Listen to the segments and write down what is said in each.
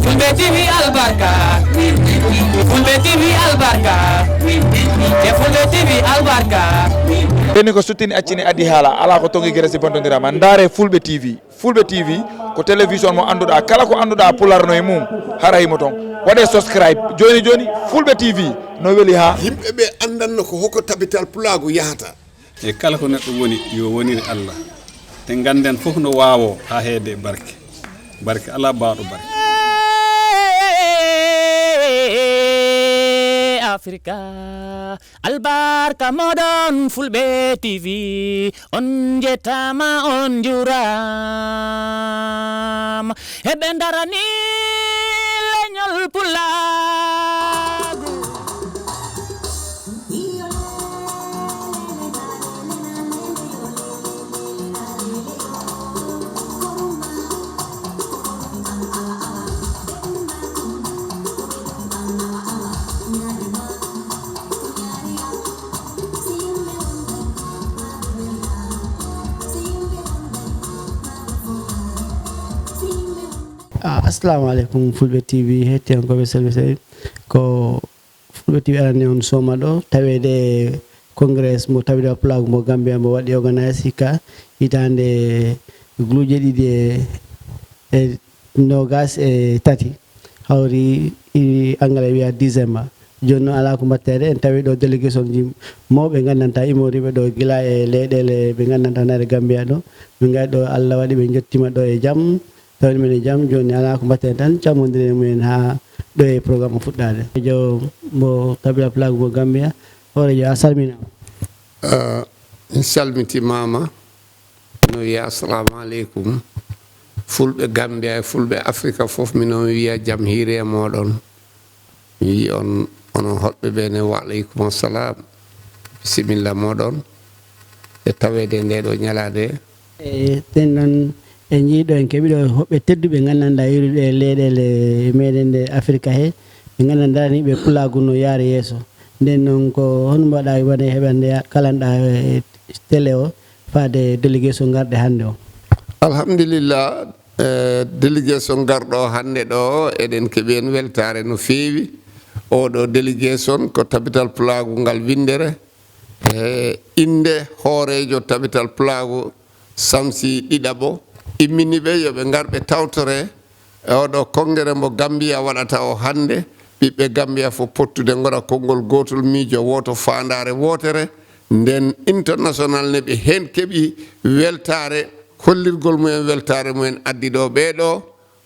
Fulbe TV albarka Fulbe TV albarka e Fulbe TV albarka ɓeni ko suttini accini adi haala ala ko tongi gueɗe si bontodirama ndaare Fulbe TV ko télévision mo anduɗa kala ko anduɗa pularno e mum harayimo toon waɗe subscribe joni Fulbe TV no weeli ha yimɓeɓe andanno ko hokko tabital pulagu yahata e kala ko neɗɗo woni yo wonire Allah te ganden fof no wawo ha heede barke ala baaɗo barke Africa albarka modon Fulbe TV on jetama on juram heɓe darani leñol pulagu assalamu alaikum Fulbe TV hettiyankoɓe selbe ko Fulbe TV arani on soma ɗo tawede congress mo tawide plague mo Gambia mo waɗi organise hikka hitande gluuje ɗiɗi e nogas e tati hawri angale wiya décembre joni noon ala ko mbattede en tawi ɗo délégation ji mawɓe gandanta imoriɓe ɗo gila e leyɗele ɓe gandanta nare Gambia ɗo ɓe gari ɗo Allah waɗi ɓe jettima ɗo e jaam tawni men e jaam joni ala ko mbatten tan cammodire mumen ha ɗo e programme o fuɗɗade jo mo tabila plague mo Gambia horejo a salminama mi salmitimama no wiya assalamu aleykum Fulɓe Gambia e Fulɓe Afrique fof minon wiya jaam hiire e moɗon mi wi on onon hoɓɓe ɓe ne wa aleykum assalam bisimilla moɗon e tawede nde ɗo ñalade e ɗen noon en jiiɗo en keeɓiɗo hoɓɓe tedduɓe gandanɗa yiruɗe leyɗele meɗen nde Afrique he ɓe gandanɗani ɓe pulagu no yaara yeeso nden noon ko hono mbaɗa wone heɓande kalanɗa télé o faade délégation garɗe hannde o alhamdulillah délégation garɗo hannde ɗo eɗen keeɓi en weltare no feewi oɗo délégation ko tabital pulagu ngal windere e inde hoorejo tabital pulagu Samsi Ɗiɗaɓo imminiɓe yoɓe garɓe tawtore e oɗo congrès mo Gambia waɗata o hannde ɓiɓɓe Gambia fof pottude gora konngol gotol miijo woto fandare wotere nden international ne ɓe hen keeɓi weltare hollirgol mumen weltare mumen addi ɗo ɓeɗo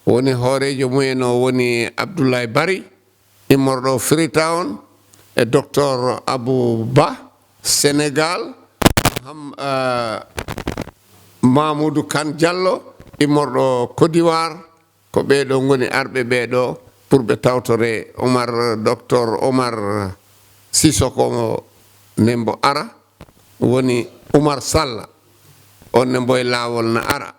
woni hoorejo mumen o woni Abdoulaye Bari immorɗo Freetown e docteur Abou Ba Sénégal Mamoudou Kane Diallo immorɗo Côte d'Ivoire ko ɓeɗo goni arɓe ɓeɗo pour ɓe tawtore docteur Omar Sissoko nembo ara woni Oumar Salla on ne mboye lawol na ara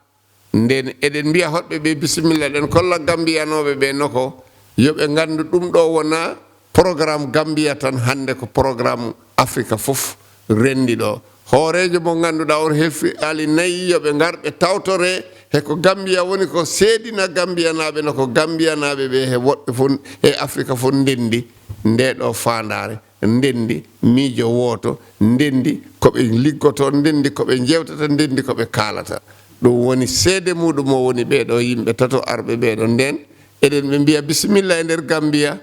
nden eɗen mbiya hoɗɓe ɓe bisimilla ɗen kolla gambiyanoɓe ɓe noko yoɓe gandu ɗum ɗo wona programme Gambia tan hande ko programme Afrique fof rendi ɗo hoorejo mo ganduɗa on helfi ali nayyi yoɓe garɓe tawtore heko Gambia woni ko seedina gambiyanaɓe no ko gambiyanaɓe ɓe he woɗɓe fof e Afrique fof ndendi ndeɗo fandare ndendi miijo woto ndendi koɓe liggoto ndendi koɓe jewtata ndendi koɓe kalata ɗum woni seede muɗum o woni ɓeɗo yimɓe tato arɓe ɓeɗo nden eɗen ɓe mbiya bisimilla e nder Gambia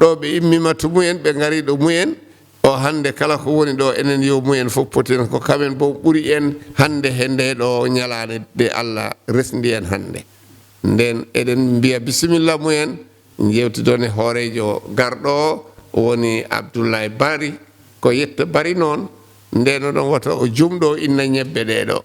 ɗo ɓe immima to mumen ɓe gari ɗo mumen o hande kala ko woni ɗo enen yo mumen fof potina ko kamen bo ɓuuri en hande he ndeɗo ñalade de Allah resdi en hande nden eɗen mbiya bisimilla mumen jewtidone hoorejo garɗo o woni Abdoulaye Bari ko yetta Bari noon nden oɗon wata o jumɗo inna ñebbe ɗeɗo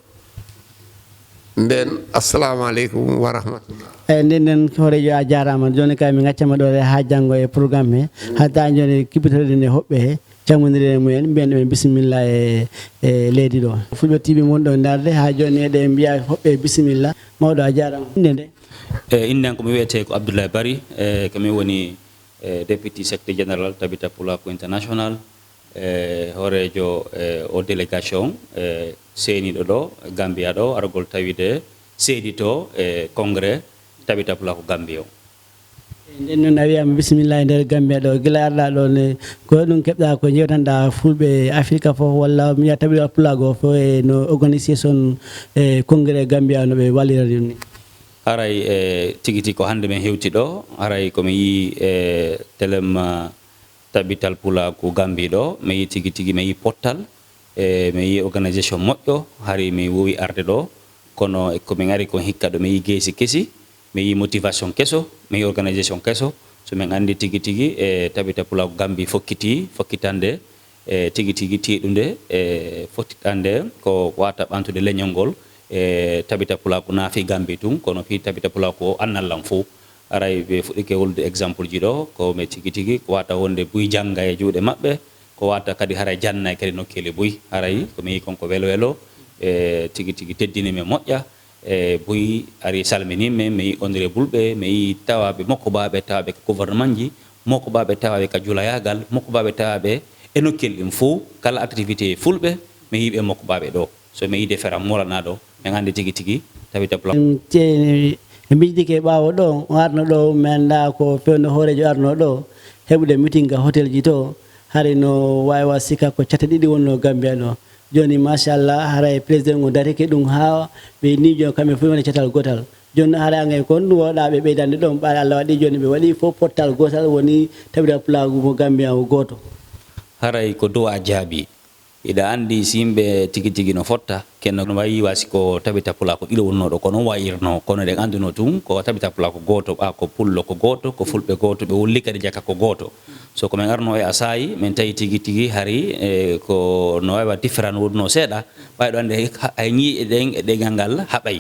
nden assalamu aleykum wa rahmatullah eyyi nden hoorejo a jarama joni kay mi gaccama ɗo ha janggo e programme he hatta joni kibitoɗe nde hoɓɓe he cammodire mumen mbiyanɗe ɓe bisimilla e leydi ɗo Fulbe TV mon ɗo darde ha joni eɗen mbiya hoɓɓe bisimilla mawɗo a jarama inde nde innen komi wiyete ko Abdoulaye Bari komi woni député secrétaire général tabita pulaku international hoorejo o délégation seeniɗo ɗo Gambia ɗo argol tawide seedi to e congrès tabita pulaku Gambia o nden noon a wiyama bisimilla e nder Gambia ɗo gila arɗa ɗo ne ko ɗum keɓɗa ko jewtanɗa fulɓe Afrique fof walla mi wiya tawi Pulago fof e no organisation e congrès Gambia no ɓe wallira ɗum ni haray tigi tigi ko hande men hewti ɗo haray komi yi telem tabital Pulago Gambie ɗo mi yi tigi tigi mi yi pottal mi yi organisation moƴƴo hari mi wowi arde ɗo kono komin ari kon hikka ɗo mi yi geesi kesi mi yi motivation keso mi yi organisation keso so min andi tigi tigi tabita Pulago Gambie fokkitande tigi tigi tiiɗude fokkitande ko wata ɓantude leñol ngol tabita Pulago naafi Gambie tun kono fi tabita Pulago annallam fo aray ɓe fuɗɗike wolde exemple ji ɗo ko ɓe tigi tigi ko wata wonde buy jangga e juuɗe maɓɓe ko wata kadi haray janna kadi nokkele buy haray komi yi konko welo welo tigi tigi teddini men moƴƴa buy ari salminimme mi yi honorable ɓe mi yi tawaɓe mokkobaɓe tawaɓe ko gouvernement ji mokkobaɓe tawaɓe ka julayagal mokkobaɓe tawaɓe e nokkel ɗin fo kala activité fulɓe mi yiɓe mokkobaɓe ɗo so mi yi différent molana ɗo min andi tigi tigi tabita Pulago e mijdike ɓawo ɗo arno ɗo mi anda ko fewno hoorejo arno ɗo heɓude meeting ga hôtel ji to hari no wawa sika ko cate ɗiɗi wonno Gambia ɗo joni machallah haray président o darike ɗum ha ɓe ni joni kamɓe fof woni catal gotal joni haray angay kon ɗum waɗa ɓe ɓeydande ɗon ɓaɗa Allah waɗi joni ɓe waɗi fof portal gotal woni tabita Pulago mo Gambia o goto haray ko dow a jaabi ida andi simbe tigi tigi no fotta kenno no wayi wasi ko tabita Pulago ɗiɗo wonnoɗo ko non wayirno kono ɗen anduno tun ko tabita Pulago goto ɓa ko pullo ko goto ko fulɓe goto ɓe wolli kadi jaka ko goto so ko min arno e asayi min tawi tigi tigi hari ko no wawa différent wonno seeɗa ɓayɗo ande ay ñi ɗen e ɗegal ngal haɓay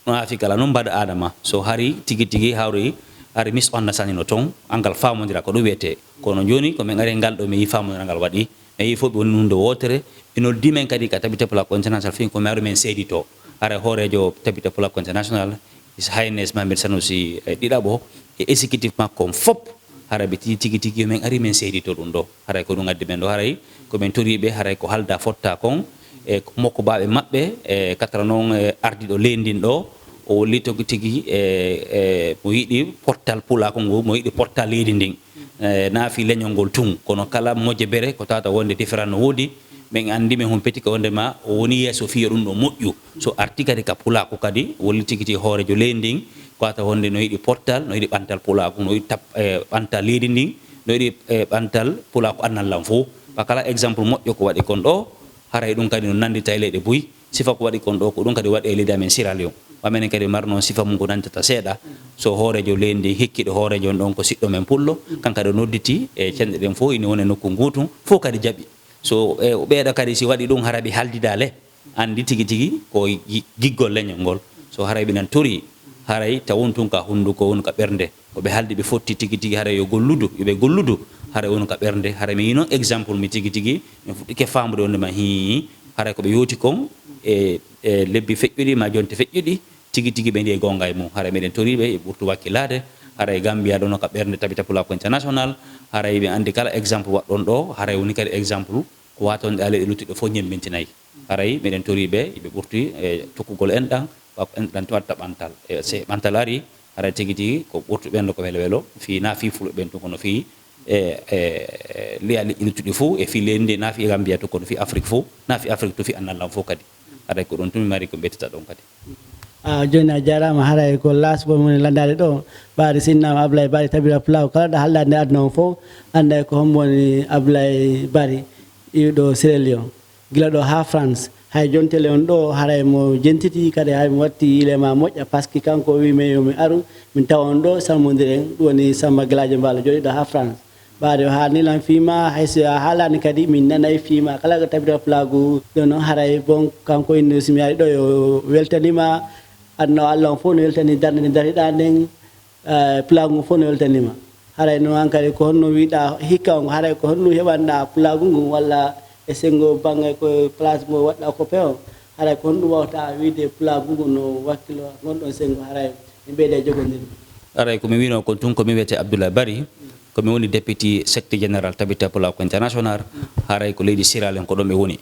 no afi kala noon mbaɗa adama so hari tigi tigi hawri ari misunderstanding no toon angal famodira ko ɗum wiyete kono joni ko min ari ngal ɗo mi yi famodira ngal waɗi mi yi fof ɓe woni hunde wotere ino dimen kadi ka tabita Pulago international fin ko mi ari men seedi to ara hoorejo tabita Pulago international His Highness Mahammed Sanusi ɗiɗaɓo e exécutif makko fop haray ɓe tigi tigi min ari men seedi to ɗum ɗo haray ko ɗum addi men ɗo haray komin toriɓe haray ko halda fotta kon e mokko baɓe maɓɓe e katara noon ardiɗo lendin ɗo o wolli tigi tigi mo yiɗi portal Pulago ngo mo yiɗi portal leydi ndin naafi leñol ngol tun kono kala moƴƴe bere ko tawata wonde différent no woodi min andi min humpeti ko wondema o woni yeeso fiya ɗum ɗo moƴƴu so arti kadi ka Pulago kadi wolli tigi tigi hoorejo leydi ndin ko wata wonde no yiɗi portal no yiɗi ɓantal Pulago no yiɗi ɓantal leydi ndin no yiɗi ɓantal Pulago annallam fo ba kala exemple moƴƴo ko waɗi kon ɗo haray ɗum kadi no nandita e leyɗe buy sifa ko waɗi kon ɗo ko ɗum kadi waɗi e leydi amen Sierra Leone ɓamenen kadi marno sifa mum ko nantata seeɗa so hoorejo leydi hikkiɗo hoorejo ɗon ko siɗɗo men pullo kanka ɗo nodditi e cenɗe ɗen fof ina woni nokku ngutum fof kadi jaaɓi so ɓeeɗa kadi si waɗi ɗum haraɓe haaldidale andi tigi tigi ko giggol leñol ngol so haray ɓe nan tori haray tawon tun ka hunduko woni ka ɓernde ko ɓe haaldi ɓe fotti tigi tigi haray yo golludu yoɓe golludu haray woni ka ɓernde haray mi yi noon exemple mi tigi tigi min fuɗɗike famude wondema hi haray koɓe yowti kon e lebbi feƴƴuɗi ma jonte feƴƴuɗi tigi tigi ɓe ndi e gonga e mum haray meɗen toriɓe e ɓurtu wakkilade haray Gambia ɗo no ka ɓernde tabita Pulago international haray ɓe andi kala exemple waɗɗon ɗo haray woni kadi exemple ko watonde aleɗe luttuɗe fof ñembintinayi haray meɗen toriɓe ɓe ɓurti e tokkugol en ɗan wako en ɗan watta ɓantal se ɓantal ari haray tigi tigi ko ɓurtu ɓenɗo ko welo welo fi na fi fulɓe ɓen tun kono fi liya liƴƴi luttuɗi fof e fi leydi ndi na fi Gambia to kono fi Afrique fof na fi Afrique to fi annallam fof kadi haray ko ɗon tumi mari ko ɓettita ɗon kadi joni a jarama haray ko lasbo mon landade ɗo ɓaade sinnama Ablaye Bari tabita Pulago kala ɗo haldade nde aduna o fof anda ko homboni Ablaye Bari iwɗo Sierra Leone gila ɗo ha France hay jontele on ɗo haray mo jentiti kadi hay mo watti yilema moƴƴa par ce que kanko wimi yomi aru min tawa on ɗo salmodiren ɗum woni Samba Gueladio Mballo joɗiɗo ha France ɓaade o haalnilan fiima hayso a haalani kadi min nanayi fiima kala ko tabita Pulago ɗo noon haray bon kanko inde somi ari ɗo yo weltanima aduna Allah on fof no weltani darde nde dariɗa nden Pulago ngo fof no weltanima haray noon an kadi ko honno wiɗa hikka on haray ko honno heɓanɗa Pulago ngun walla e sengo bangge ko place mo waɗɗa ko peon haray ko honɗum wawta wiide Pulago ngun no wakkilo gonɗon sengo haray e ɓeyde jogodirde aray komi wino ko tun komi wiyete Abdoulaye Bari komi woni député secrétaire général tabita Pulago international haray ko leydi Sierra Leone ko ɗon ɓe woni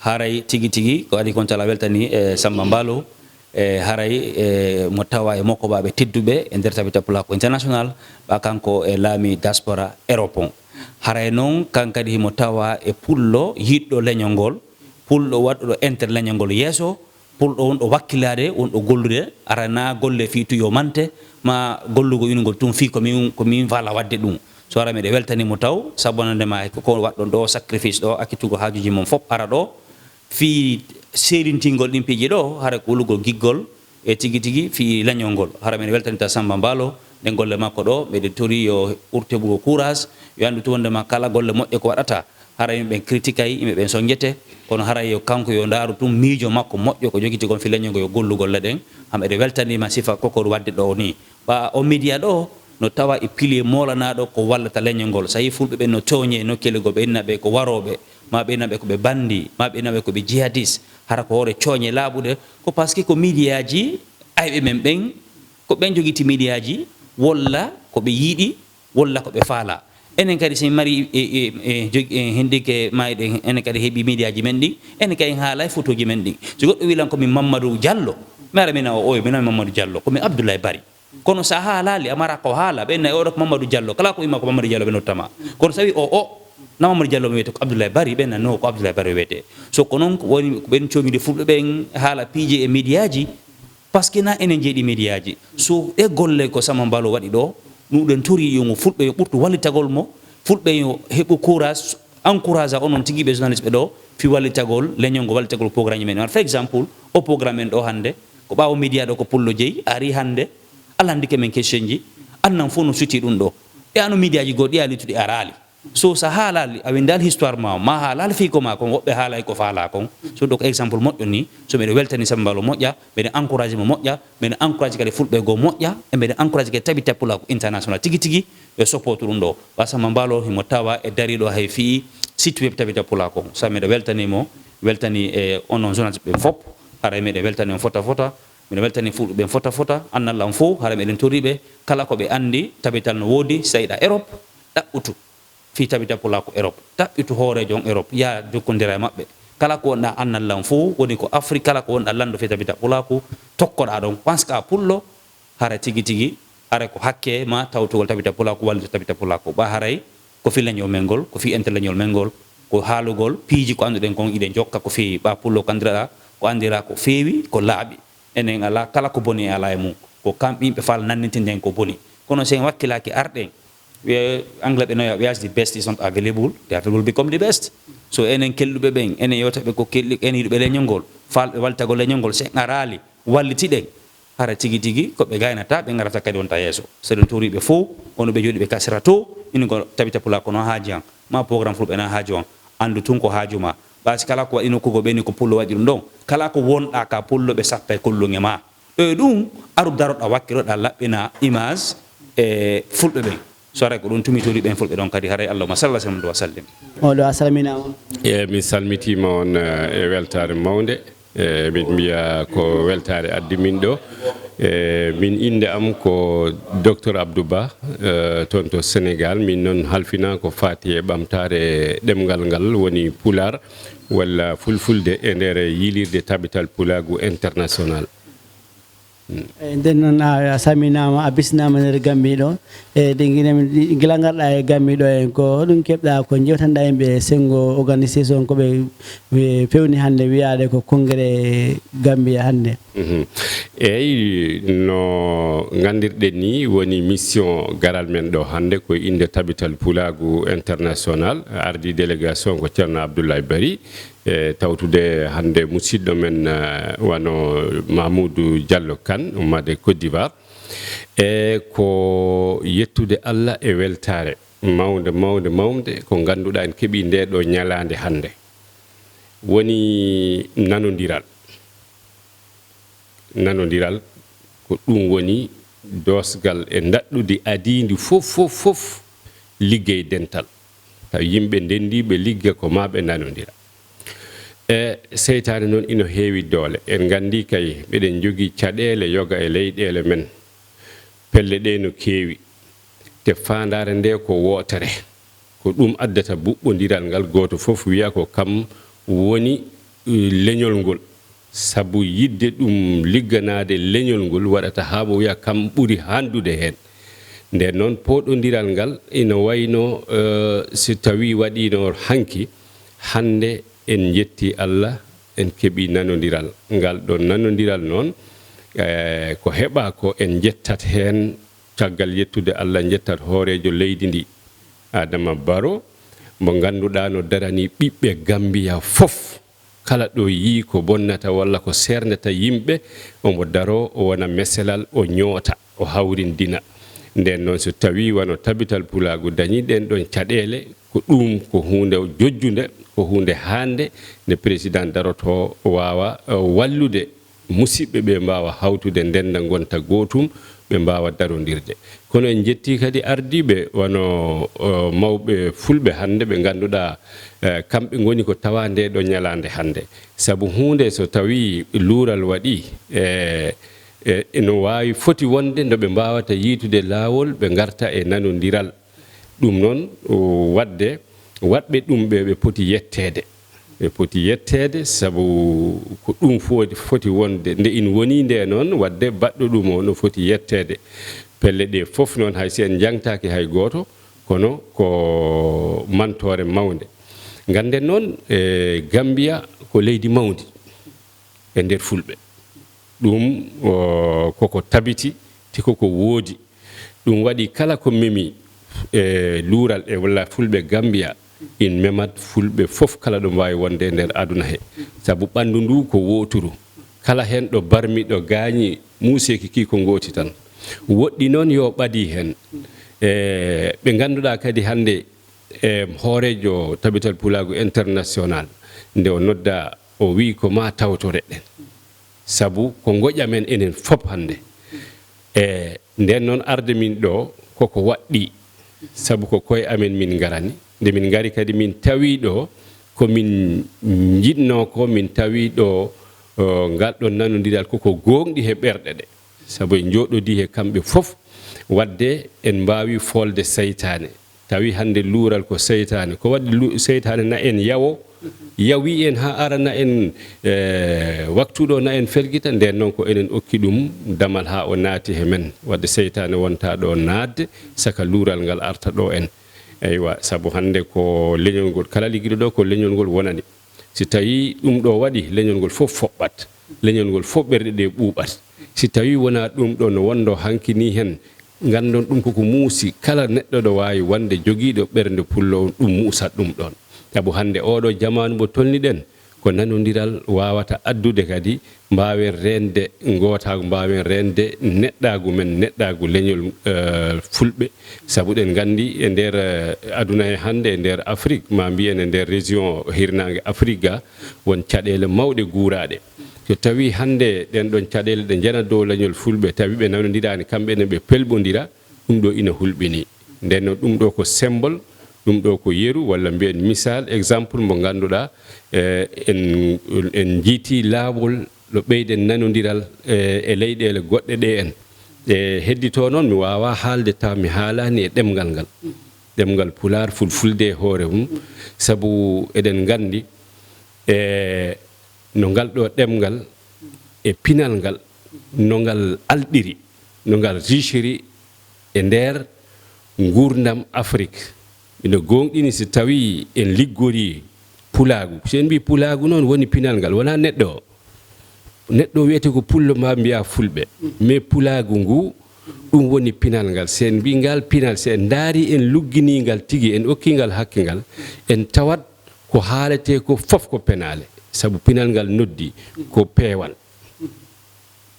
haray tigi tigi ko adi kon tala weltani e Samba Mballo haray mo tawa e makko baɓe tedduɓe e nder tabita pulako international ɓa kanko e laami diaspora europon haray noon kankadi himo tawa e pullo yiɗɗo leñol ngol pulɗo waɗɗo inter leñol ngol yeeso pulɗo wonɗo wakkilade wonɗo gollude arana golle fi tuyo mante ma gollugo inugol tum fi komin fala wadde ɗum so ara meɗe weltanimo taw sabonandema ko waɗɗon ɗo sacrifice ɗo akkitugo haajuji mum fof ara ɗo fi seedintingol ɗin piiji ɗo hara ko wulugol giggol e tigi tigi fi leñol ngol hara meɗe weltanita Samba Mballo nde golle makko ɗo meɗe tori yo ɓurteɓugo courage yo andu to wondema kala golle moƴƴe ko waɗata hara yimɓe critique ay yimɓe ɓen soñjete kono hara yo kanko yo ndaaru tum miijo makko moƴƴo ko jogiti gon fi leñol ngol yo gollugolle ɗen hameɗe weltanima sifa kokoɗo wadde ɗo ni ɓa o média ɗo no tawa e pilier molanaɗo ko wallata leñol ngol so yi fulɓe ɓen no tooñe nokkele go ɓe innaɓe ko waroɓe ma ɓe innaɓe koɓe bandi ma ɓe innaɓe koɓe jihadis hara ko hoore cooñe laaɓuɗe ko par ce que ko média ji ayɓe men ɓen ko ɓen jogiti média ji walla koɓe yiiɗi walla koɓe faala enen kadi somi mari hendike mayɗen enen kadi heeɓi média ji men ɗi enen kadi haala e photo ji men ɗi so goɗɗo wilan komin Mamadou Diallo mi ara mina o minami Mamadou Diallo komin Abdoulaye Bari kono sa haalali amara ko haala ɓenna oɗo ko Mamadou Diallo kala ko wima ko Mamadou Diallo ɓe nottama kono so wi o na Mamadou Diallo mi wiyete ko Abdoulaye Bari ɓenna no ko Abdoulaye Bari wiyete so ko noon woni ɓen coomide fulɓe ɓen haala piije e média ji par ce que na enen jeeɗi média ji so ɗe golle ko Samba Mballo waɗi ɗo ɗuɗen tori yomo fulɓe yo ɓurtu wallitagol mo fulɓe yo heɓu courage encourage a onon tiguiɓe journaliste ɓe ɗo fi wallitagol leñol ngo wallitagol programme men par exemple o programme en ɗo hannde ko ɓaawo média ɗo ko pullo jeeyi ari hannde ala handike men question ji annan fof no suti ɗum ɗo e ano média ji goɗɗi alituɗi arali so sa haalali a windal histoire ma ma haalal fiiko ma kon woɓɓe haalay ko faala kon so ɗo ko exemple moƴƴo ni so mbiɗa weltani Samba Mballo moƴƴa mbiɗa encouragé mo moƴƴa mbiɗa encouragé kadi fulɓe goo moƴƴa e mbiɗa encouragé kadi tabita pulako international tigi tigi ɓe soppoto ɗum ɗo wa Samba Mballo himo tawa e dariɗo hay fii site web tabita pulako sa mbiɗa weltanimo weltani e onon journaliste ɓen fop hara mbiɗa weltani on fota mbiɗa weltani fulɓe ɓen fota annallam fof hara meɗen toriɓe kala ko ɓe andi tabital no woodi so yiɗa Europe ɗaɓɓutu fi tabita pulako Europe ɗaɓɓitu hoorejo on Europe ya jokkodira e maɓɓe kala ko wonɗa annallam fof woni ko Afrique kala ko wonɗa lando fi tabita pulako tokkoɗa ɗon paska pullo hara tigi tigi ara ko hakke ma tawtugol tabita pulako wallito tabita pulako ɓa haray ko fi leñol men ngol ko fi enter leñol men ngol ko haalugol piiji ko annduɗen kon iɗen jokka ko feewi ɓa pullo ko andira ko feewi ko laaɓi enen ala kala ko boni ala e mum ko kamɓe yimɓe faala nannintinden ko boni kono sen wakkilaki arɗen anglais ɓe noya whereas the best is not available the available become the best so enen kelluɓe ɓen enen yewtaɓe ko kelli enen yiɗuɓe leñol ngol falɓe wallitagol leñol ngol sen arali wallitiɗen hara tigi tigi koɓe gaynata ɓe garata kadi wonta yeeso seɗen toriɓe fof ono ɓe jooɗi ɓe kasira to ini ko tabita pulako no haaji an ma programme fulɓe na haaju an andu tun ko haaju ma ɓasi kala ko waɗino kugo ɓeni ko pullo waɗi ɗum ɗon kala ko wonɗa ka pullo ɓe sappa e kolluge ma e ɗum aru daroɗa wakkiloɗa laɓɓina image e fulɓe ɓen so ara ko ɗum tumitori ɓen fulɓe ɗon kadi haray allahuma sallah sallam wa sallim oɗo a salminama e mi salmitima on e weltare mawde e min mbiya ko weltare addi min ɗo e min inde am ko docteur Abdou Ba toon to Sénégal min noon halfina ko fati e ɓamtare ɗemgal ngal woni pular walla fulfulde e nder yilirde tabital pulagu international nden noon a saminama a bisnama nder Gambie ɗo e ɗe gila garɗa e Gambie ɗo en ko hoɗum keɓɗa ko jewtanɗa yimɓe sengo organisation koɓe fewni hannde wiyade ko congrès Gambia hannde eyyi no gandirɗen ni woni mission garal men ɗo hannde koye inde tabital pulagu international ardi délégation ko ceerno Abdoulaye Bari e tawtude hannde musidɗo men wano Mamoudou Diallo Kane ummade Côte d'Ivoire e ko yettude Allah e weltare mawde ko ganduɗa en keeɓi nde ɗo ñalande hannde woni nanodiral ko ɗum woni dosgal e daɗɗude adidi fof liggey dental taw yimɓe ndendiɓe ligga ko maɓe nanodira e seytane noon ino heewi doole en gandi kay ɓeɗen jogui caɗele yoga e leyɗele men pelle ɗe no keewi te fandare nde ko wotere ko ɗum addata ɓuɓɓodiral ngal goto fof wiya ko kam woni leñol ngol sabu yidde ɗum ligganade leñol ngol waɗata haamo wiya kam ɓuri handude hen nden noon poɗodiral ngal ina wayno so tawi waɗino hanki hande en jetti Allah en keeɓi nanodiral ngal ɗon nanodiral noon ko heɓa ko en jettat hen caggal yettude Allah jettat hoorejo leydi ndi Adama Barrow mo ganduɗa no darani ɓiɓɓe Gambia fof kala ɗo yi ko bonnata walla ko sernata yimɓe omo daro o wona meselal o ñoota o hawrindina nden noon so tawi wano tabital pulagu dañi ɗen ɗon caɗele ko ɗum ko hunde jojjude ko hunde hande nde président daroto wawa wallude musidɓe ɓe mbawa hawtude ndenda gonta gotum ɓe mbawa darodirde kono en jetti kadi ardiɓe wano mawɓe fulɓe hande ɓe ganduɗa kamɓe goni ko tawa nde ɗo ñalande hande saabu hunde so tawi luural waɗi no wawi foti wonde ndo ɓe mbawata yiitude laawol ɓe garta e nanodiral ɗum noon wadde waɗɓe ɗum ɓe poti yettede ɓe poti yettede sabu ko ɗum foti wonde nde in woni nde noon wadde baɗɗo ɗum o no foti yettede pelle ɗe fof noon hay si en jangtaki hay goto kono ko mantore mawde ganden noon Gambia ko leydi mawdi e nder fulɓe ɗum koko tabiti ti koko woodi ɗum waɗi kala ko memi luural e walla fulɓe Gambia in memat fulɓe fof kala ɗo mbawi wonde nder aduna he sabu ɓandu ndu ko woturu kala hen ɗo barmi ɗo gaañi museki ki ko goti tan woɗɗi noon yo ɓadi hen ɓe ganduɗa kadi hande hoorejo tabital pulagu international nde o nodda o wi ko ma tawtore ɗen sabu ko goƴamen enen fop hande nden noon arde min ɗo koko waɗɗi sabu ko koye amen min garani nde min gari kadi min tawi ɗo komin jinno ko min tawi ɗo ngal ɗon nanodiral koko gonɗi he ɓerɗe ɗe sabu en joɗodi he kamɓe fof wadde en mbawi folde seytane tawi hande luural ko seytane ko wadde seytane na en yawo yawi en ha arana en waktuɗo na en felgita nden noon ko enen okki ɗum damal ha o naati he men wadde seytane wonta ɗo naatde saka luural ngal arta ɗo en eywa sabu hande ko leñol ngol kala liggiɗo ɗo ko leñol ngol wonani si tawi ɗum ɗo waɗi leñol ngol fof foɓɓat leñol ngol fof ɓerɗe ɗe ɓuuɓat si tawi wona ɗum ɗo no wondo hankini hen gandon ɗum koko muusi kala neɗɗo ɗo wawi wonde joguiɗo ɓernde pullo ɗum muusat ɗum ɗon sabu hande oɗo jamanu mo tolniɗen ko nanodiral wawata addude kadi mbawen rende gotago mbawen rende neɗɗagu men neɗɗagu leñol fulɓe sabu ɗen gandi e nder aduna e hande e nder Afrique ma mbiyen e nder région hirnangue Afrique ga won caɗele mawɗe guuraɗe so tawi hande ɗen ɗon caɗele ɗe jana dow leñol fulɓe tawi ɓe nanodirani kamɓe ne ɓe pelɓodira ɗum ɗo ina hulɓini nden noon ɗum ɗo ko symbole ɗum ɗo ko yeru walla mbiyen misal exemple mo ganduɗa en jiiti laawol ɗo ɓeyden nanodiral e leyɗele goɗɗe ɗe en e heddito noon mi wawa haalde taw mi haalani e ɗemgal ngal ɗemgal pular fulfulde e hoore mum sabu eɗen gandi no ngal ɗo ɗemgal e pinal ngal no ngal alɗiri no ngal richiri e nder gurdam Afrique ino gonɗini si tawi en liggori pulagu so en mbi pulagu noon woni pinal ngal wona neɗɗo neɗɗo wiyete ko pullo ma mbiya fulɓe mais pulagu ngu ɗum woni pinal ngal se en mbi ngal pinal se en daari en lugginigal tigi en okkingal hakke ngal en tawat ko haalete ko fof ko penale sabu pinal ngal noddi ko peewal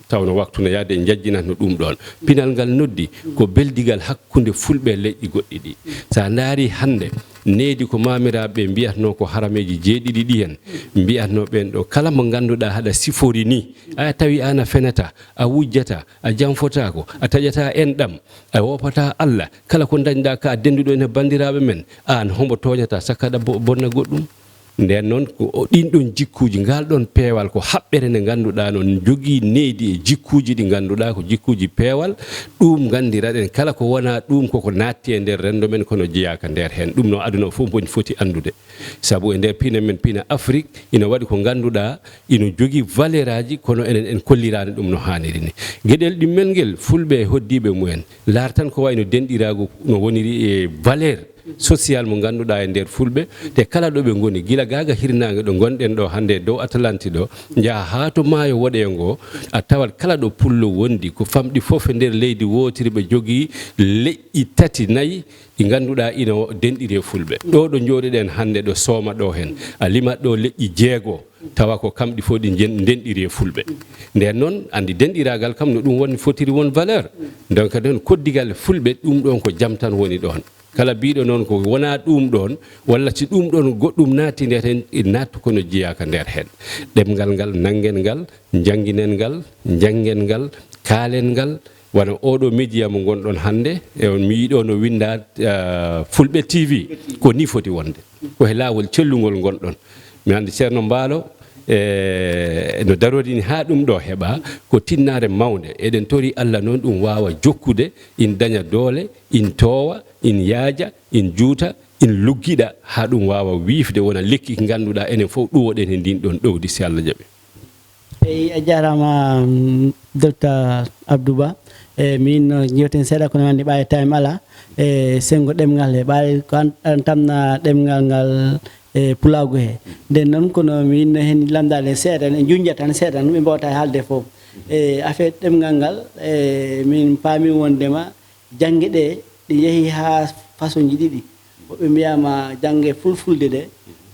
tawno waktu no yaade jajjinatno ɗum ɗon pinal ngal noddi ko beldigal hakkunde fulɓe leƴƴi goɗɗi ɗi sa daari hande needi ko mamiraɓe mbiyatno ko harameji jeeɗiɗi ɗi hen mbiyatno ɓen ɗo kala mo ganduɗa haɗa sifori ni a tawi an a fenata a wujjata a janfotako a taƴata enɗam a wopata Allah kala ko dañɗa ka denduɗo ene bandiraɓe men an hombo toñata sakkaɗa bonna goɗɗum nden noon ko ɗin ɗon jikkuji ngal ɗon peewal ko haɓɓere nde ngannduɗaa noon jogii neydi e jikkuji ɗi ngannduɗaa ko jikkuji peewal ɗum ganndiraɗen kala ko wonaa ɗum koko naatti e nder renndo men kono jeyaaka nder heen ɗum no aduna o fof woni foti anndude sabu e nder piina men piina Afrique ina waɗi ko ngannduɗaa ina jogii valeur aji kono enen en kolliraani ɗum no haaniri ni geɗel ɗimmel ngel fulɓe e hoddiiɓe mumen laartan ko wayno denɗiraago no woniri e valeur social mo ngannduɗaa e ndeer fulɓe te kala ɗo ɓe ngoni gila gaaga hirnaange ɗo gonɗen ɗo hannde dow Atlanti ɗo njaha haa to maayo woɗee ngoo a tawat kala ɗo pullo wondi ko famɗi fof e ndeer leydi wootiri ɓe jogii leƴƴi 3 4 ɗi ngannduɗaa ina denɗiri e fulɓe ɗo ɗo njooɗiɗen hannde ɗo sooma ɗo heen a limat ɗo leƴƴi 6 tawa ko kamɗi fof ɗi denɗiri e fulɓe nden noon andi denɗiragal kam no ɗum woni fotiri won valeur donc noon koddigal fulɓe ɗum ɗon ko jam tan woni ɗon kala biiɗo noon ko wona ɗum ɗon walla si ɗum ɗon goɗɗum naati nder hen nattu kono jeyaka nder hen ɗemgal ngal nangen ngal jangginen ngal janggen ngal kaalen ngal wona oɗo média mo gonɗon hannde e on mi yiɗo no winda fulɓe TV ko ni foti wonde ko he laawol cellugol gonɗon mi andi ceerno Mbaalo no darodini ha ɗum ɗo heɓa ko tinnare mawde eɗen tori Allah noon ɗum wawa jokkude in daña doole in toowa in yaaja in juuta in luggiɗa ha ɗum wawa wiifde wona lekki ganduɗa enen fof ɗuwoɗen e ndin ɗon ɗowdi si Allah jaɓi eyi a jarama docteur Abdou Ba min jewten seeɗa kono wandi ɓawi time ala sengo ɗemgal he ɓawi ko an tamna ɗemgal ngal pulago he nden noon kono min hen lamdade seeɗa en junjatan seeɗa ɓe mbawata haalde fof affaire ɗemgal ngal min paami wondema janggue ɗe ɗi yeehi ha façon ji ɗiɗi woɓɓe mbiyama janggue fulfulde ɗe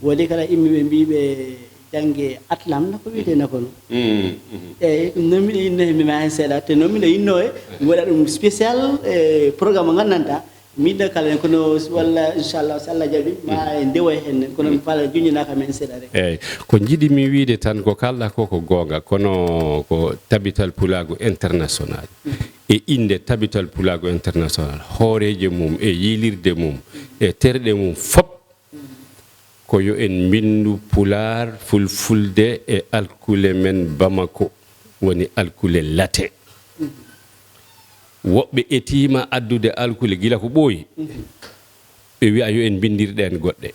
waɗi kala immiɓe mbiɓe janggue atlam nako wiyete nakono eyyi ɗum noon miɗo yinno he mima hen seeɗa te noon miɗo yinno e mi waɗa ɗum spécial programme mo gandanta miɗo kala kono walla inchallah so Allah jaaɓi ma en dewo hen kono mi faala junjinaka men seeɗa rek eyyi ko jiɗimi wiide tan ko kalɗa ko ko gonga kono ko tabital pulago international e inde tabital pulago international hooreje mum e yilirde mum e terɗe mum fop ko yo en bindu pular fulfulde e alkule men Bamako woni alkule late woɓɓe etima addude alkule gila ko ɓooyi ɓe wi'a yo en bindirɗen goɗɗe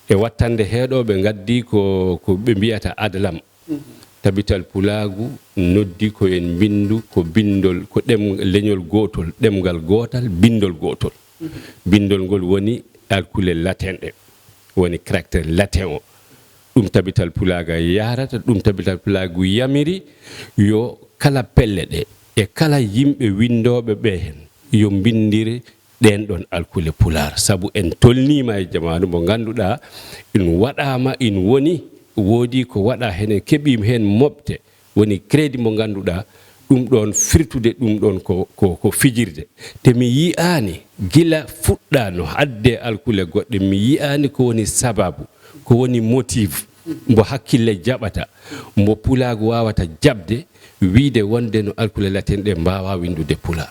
e wattande heeɗoɓe gaddi ko ɓe mbiyata adlam tabital pulagu noddi ko en bindu ko bindol ko leñol gotol ɗemgal gotal bindol gotol bindol ngol woni alkule latin ɗe woni caractère latin o ɗum tabital pulaga yarata ɗum tabital pulagu yamiri yo kala pelle ɗe e kala yimɓe windoɓe ɓe hen yo bindire ɗen ɗon alkule pular sabu en tolnima e jamanu mo ganduɗa in waɗama in woni woodi ko waɗa hen en keɓima hen mofte woni crédit mo ganduɗa ɗum ɗon firtude ɗum ɗon ko fijirde te mi yiyani gila fuɗɗa no adde alkule goɗɗe mi yiyani ko woni sababu ko woni motive mbo hakkille jaɓata mbo pulago wawata jabde wiide wonde no alkule latin ɗe mbawa windude pular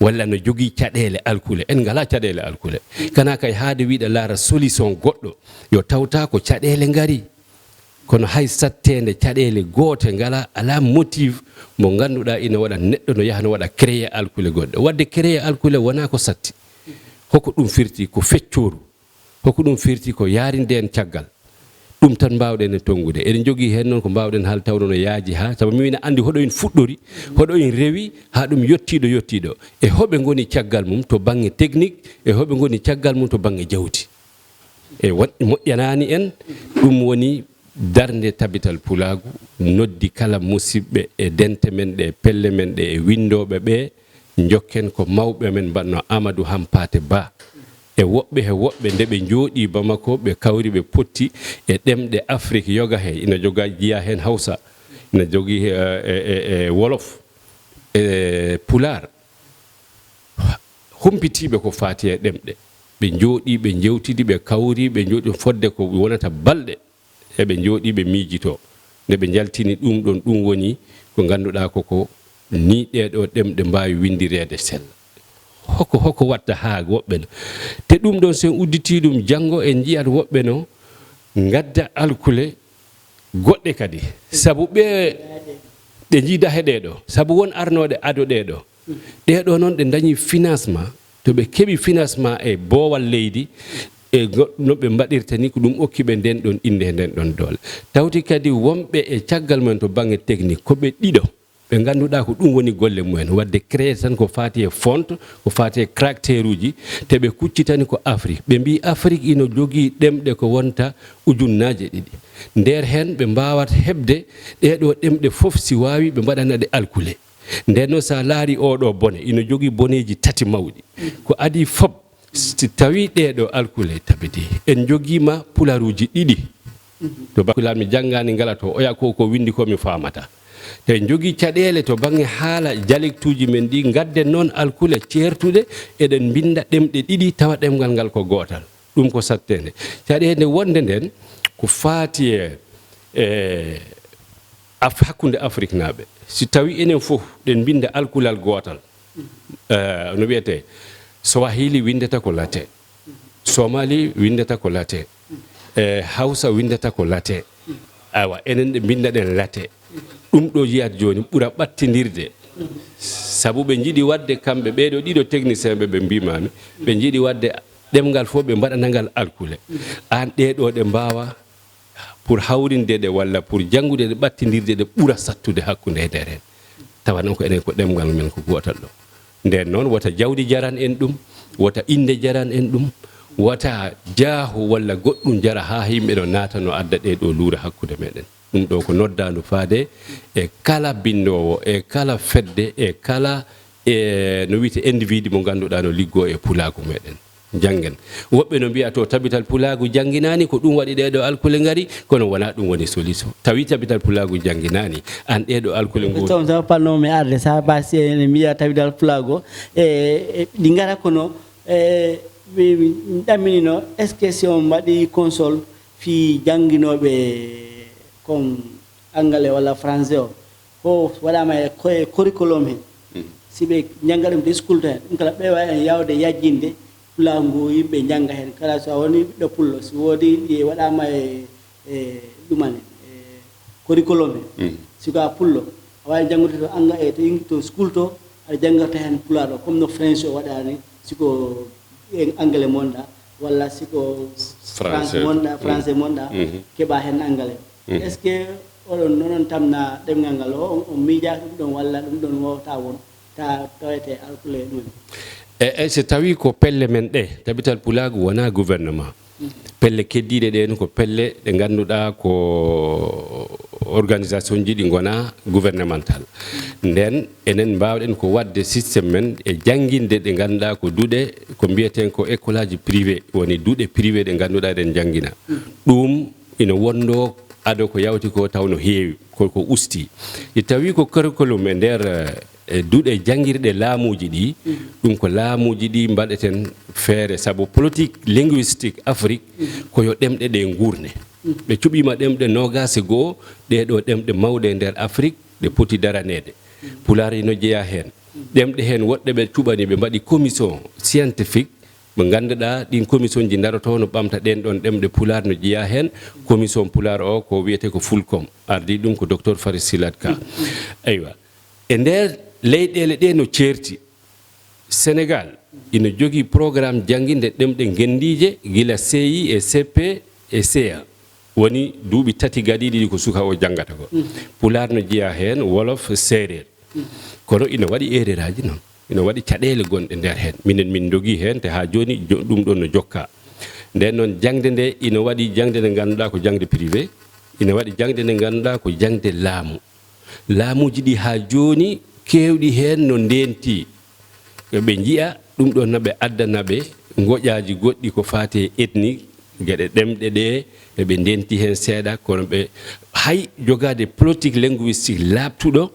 walla no jogui caɗele alkule en ngala caɗele alkule kana kay haade wiɗa laara solution goɗɗo yo tawta ko caɗele ngari kono hay sattede caɗele goote ngala ala motive mo ganduɗa ina waɗa neɗɗo no yaha no waɗa créé alkule goɗɗe wadde créé alkule wona ko satti hoko ɗum firti ko feccoru hoko ɗum firti ko yarinde en caggal ɗum tan mbawɗen e tongude eɗen jogui hen noon ko mbawɗen haal tawno no yaaji ha sabu min andi hoɗo en fuɗɗori hoɗo en rewi ha ɗum yettiɗo e hoɓe goni caggal mum to banggue technique e hoɓe goni caggal mum to banggue jawdi e moƴƴanani en ɗum woni darde tabital pulagu noddi kala musidɓe e dente men ɗe pelle men ɗe e windoɓe ɓe jokken ko mawɓe men mbanno Amadou Hampate Ba e woɓɓe nde ɓe jooɗi Bamako ɓe kawri ɓe potti e ɗemɗe Afrique yoga he ina joga jiya hen Hausa ina jogui e Wolof e Pular humpitiɓe ko fati e ɗemɗe ɓe jooɗi ɓe jewtidi ɓe kawri ɓe jooɗi fodde ko wonata balɗe eɓe jooɗi ɓe miijito nde ɓe jaltini ɗum ɗon ɗum woni ko ganduɗa koko ni ɗeɗo ɗemɗe mbawi windirede sella hoko watta ha woɓɓe no te ɗum ɗon sen udditi ɗum janggo en jiyat woɓɓe no gadda alkule goɗɗe kadi sabu ɓe jiida heɗeɗo sabu won arnoɗe ado ɗeɗo noon ɗe dañi financement to ɓe keɓi financement e boowal leydi e no ɓe mbaɗirta ni ko ɗum okkiɓe nden ɗon inde e nden ɗon doole tawti kadi wonɓe e caggal mumen to bange technique ko ɓe ɗiɗo ɓe ngannduɗaa ko ɗum woni golle mumen wadde créé tan ko faati e fonte ko faati e caractére uji te ɓe kuccitani ko afrique ɓe mbi afrique ino jogii ɗemɗe ko wonta ujunnaje ɗiɗi nder heen ɓe mbawat heɓde ɗeɗo ɗemɗe fof si waawi ɓe mbaɗana ɗe alkule nden noon sa laari oɗo bone ino jogii boneji tati mawɗi ko adi fof si tawi ɗeɗo alkule tabiti en jogiima pularuji ɗiɗi to bakular mi janngani ngala to oya ko windi ko mi famata te jogii caɗeele to bange haala dialectuji men ɗi gadden noon alkule ceertuɗe eɗen binda ɗemɗe ɗiɗi tawa ɗemgal ngal ko gootal ɗum ko sattende caɗeele wonde nden ko faati e hakkunde afrique naaɓe si tawi enen fof ɗen binda alkulal gootal no wiyete swahili windata ko latin somali windata ko latin hausa windata ko latin awa enen ɗe binda ɗen latin ɗum ɗo yiyata joni ɓura ɓattidirde sabu ɓe jiiɗi wadde kamɓe ɓeɗo ɗiɗo technicien ɓe mbimami ɓe jiiɗi wadde ɗemgal fof ɓe mbaɗanagal alkule an ɗeɗo ɗe mbawa pour hawrinde ɗe walla pour janngude ɗe ɓattidirde ɗe ɓura sattude hakkude e nder hen tawa noon ko enen ko ɗemgal men ko gotal ɗo nden noon wata jawdi jaran en ɗum wata inde jaran en ɗum wata jaahu walla goɗɗum jara ha yimɓe ɗo naata no adda ɗe ɗo luura hakkude meɗen ɗum ɗo ko noddandu faade e kala bindowo e kala fedde e kala no wiyete individu mo ganduɗa no liggo e pulagu meɗen janggen woɓɓe no mbiya to tabital pulagu jangginani ko ɗum waɗi ɗeɗo alkule ngari kono wona ɗum woni solution tawi tabital pulagu jangginani an ɗeɗo alkule ngoo panno mi arde sa basi ene mbiya tabital pulago ɗi ngara kono ɗamminino est ce que si on mbaɗi console fi jangginoɓe comme anglais walla français o ko waɗama e curriculum hen si ɓe jangga ɗum de school to hen ɗum kala ɓewa en yawde yajjinde pulagu yimɓe jangga hen kala so woni ɓiɗɗo pullo si woodi ɗi waɗama e ɗumane curriculum hen siko a pullo a wawi janggude to anga e to school to aɗa janggata hen pulaɗo comme no français o waɗani siko anglais monɗa walla siko français monɗa keɓa hen anglais est ce que oɗon nonon tamna ɗemgal ngal o miijaki ɗum ɗon walla ɗum ɗon wowta won ta tawete alkule ɗumen e so tawi ko pelle men ɗe tabital pulagu wona gouvernement pelle keddiɗe ɗen ko pelle ɗe ganduɗa ko organisation ji ɗi gona gouvernemental nden enen mbawɗen ko wadde systéme men e jangguinde ɗe ganduɗa ko duuɗe ko mbiyeten ko école aji privé woni duuɗe privé ɗe ganduɗa ɗen janggina ɗum ina wondo ado ko yawti ko tawno heewi koko usti e tawi ko curriculum e nder duuɗe janngirɗe laamuji ɗi ɗum ko laamuji ɗi mbaɗeten feere sabu politique linguistique afrique koyo ɗemɗe ɗe gurne ɓe cuɓima ɗemɗe nogase goo ɗeɗo ɗemɗe mawɗe e nder afrique ɗe poti daranede pulaar ino jeeya hen ɗemɗe hen woɗɗe ɓe cuɓani ɓe mbaɗi commission scientifique ɓe ganduɗa ɗin commission ji daroto no ɓamta ɗen ɗon ɗemɗe pulaar no jeeya hen commission pulaar o ko wiyete ko fulcom ardi ɗum ko docteur faris silat ka aywa e nder leyɗele ɗe no ceerti sénégal ina jogii programme jannginde ɗemɗe gendije gila ci e cp e ca woni duuɓi tati gaɗiɗi ɗi ko suka o janggata ko pulaar no jeeya hen wolof séréer kono ina waɗi erreur aji noon ina waɗi caɗele gonɗe nder hen minen min jogii hen te ha joni ɗum ɗon no jokka nden noon jangde nde ina waɗi jangde nde ganduɗa ko jangde privé ina waɗi jangde nde ganduɗa ko jangde laamu laamuji ɗi ha joni kewɗi hen no ndenti ɓe jiiya ɗum ɗon naɓe addanaɓe goƴaji goɗɗi ko fate ethnique gueɗe ɗemɗe ɗe eɓe ndenti hen seeɗa kono ɓe hay jogade politique linguistique labtuɗo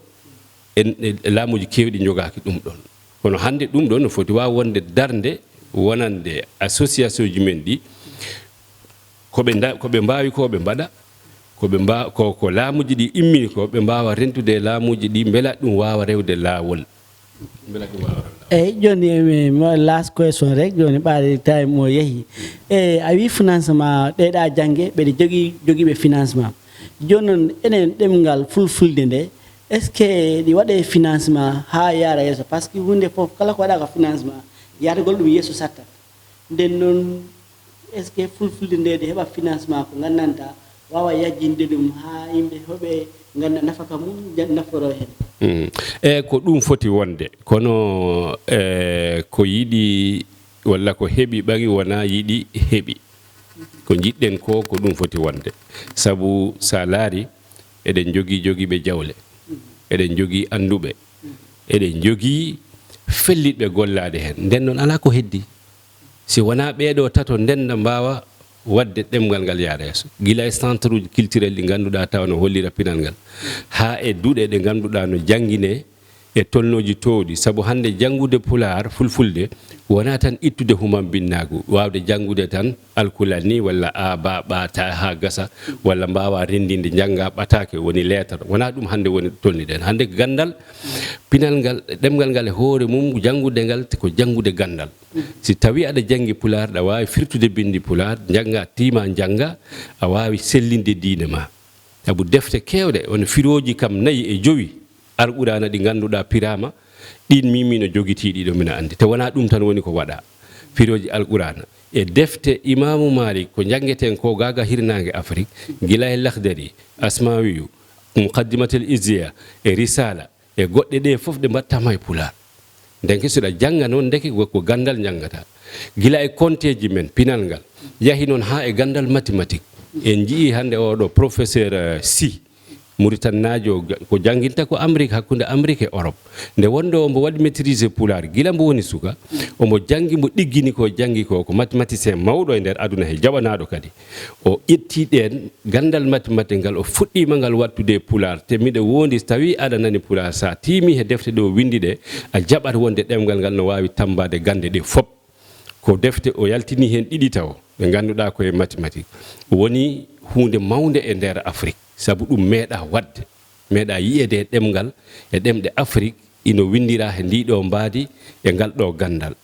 en laamuji kewɗi jogaki ɗum ɗon kono hande ɗum ɗon no foti waw wonde darde wonande association ji men ɗi koɓe mbawi ko ɓe mbaɗa ko laamuji ɗi immini ko ɓe mbawa rentude laamuji ɗi beela ɗum wawa rewde laawol joni last question rek joni ɓaade time mo yeehi a wi financement ɗeɗa jangge ɓeɗe jogiiɓe financement joni noon enen ɗemngal fulfulde nde est ce que ɗi waɗe financement ha yaara yeeso par ce que hunde fof kala ko waɗaka financement yaadagol ɗum yeeso satta nden noon est ce que fulfulde nde de heɓa financement ko gandanta wawa yajjinde ɗum ha yimɓe hoɓe ganda nafaka mum naforo hen ko ɗum foti wonde kono ko yiɗi walla ko heɓi ɓagi wona yiɗi heɓi ko jiɗɗen ko ɗum foti wonde sabu sa laari eɗen jogiiɓe jawle eɗen jogii annduɓe eɗen jogii fellitɓe gollade hen nden noon ala ko heddi si wona ɓeeɗo tato ndenda mbawa wadde ɗemgal ngal yaara yeeso gila e centre uji culturel ɗi ngannduɗaa taw no hollira pinal ngal haa e duuɗe ɗe ngannduɗaa no janngine e tolnoji towɗi sabu hannde janngude pular fulfulde wona tan ittude humam binnaagu waawde janngude tan alkulal ni walla a ba ɓata haa gasa walla mbaawa renndinde jannga ɓataake woni lettre wona ɗum hannde woni tolniɗen hannde gandal pinal ngal ɗemgal ngal e hoore mum janngude ngal ko janngude gandal si tawi aɗa janngi pular ɗa waawi firtude bindi pular jannga tiima jannga a waawi sellinde diine ma sabu defte keewɗe won firooji kam 4 e 5 Alqur'ana ɗi ngannduɗaa pirama ɗin mimino jogitiiɗi ɗo mina anndi te wona ɗum tan woni ko waɗa firoji Alqur'ana e defte Imamu Malik ko janngeten ko gaga hirnaange Afrique gila e Lakhdari Asmawiyu Muqaddimatul Izziya e Risala e goɗɗe ɗe fof ɗe mbattama e pular ndenke so ɗa jannga noon ndeke ko gandal janngata gila e konteji men pinal ngal yahi noon ha e gandal mathématique en jii hannde oɗo professeur Sy Mauritannajo ko janginta ko Amérique hakkunde Amérique e Europe nde wonde omo waɗi maîtriser pular gila mbo woni suka omo jangi mbo ɗiggini ko jangi ko mathématicien mawɗo e nder aduna he jaɓanaɗo kadi o ƴetti ɗen gandal mathématique ngal o fuɗɗima ngal wattude pular te miɗa wondi so tawi aɗa nani pular sa tiimi he defte ɗe o windi ɗe a jaɓat wonde ɗemgal ngal no wawi tambade gande ɗe fop ko defte o yaltini hen ɗiɗi taw ɓe ganduɗa koye mathématique woni hunde mawde e nder Afrique sabu ɗum meeɗa wadde meeɗa yiyede ɗemgal e ɗemɗe Afrique ino windira he ndiɗo mbaadi e ngal ɗo gandal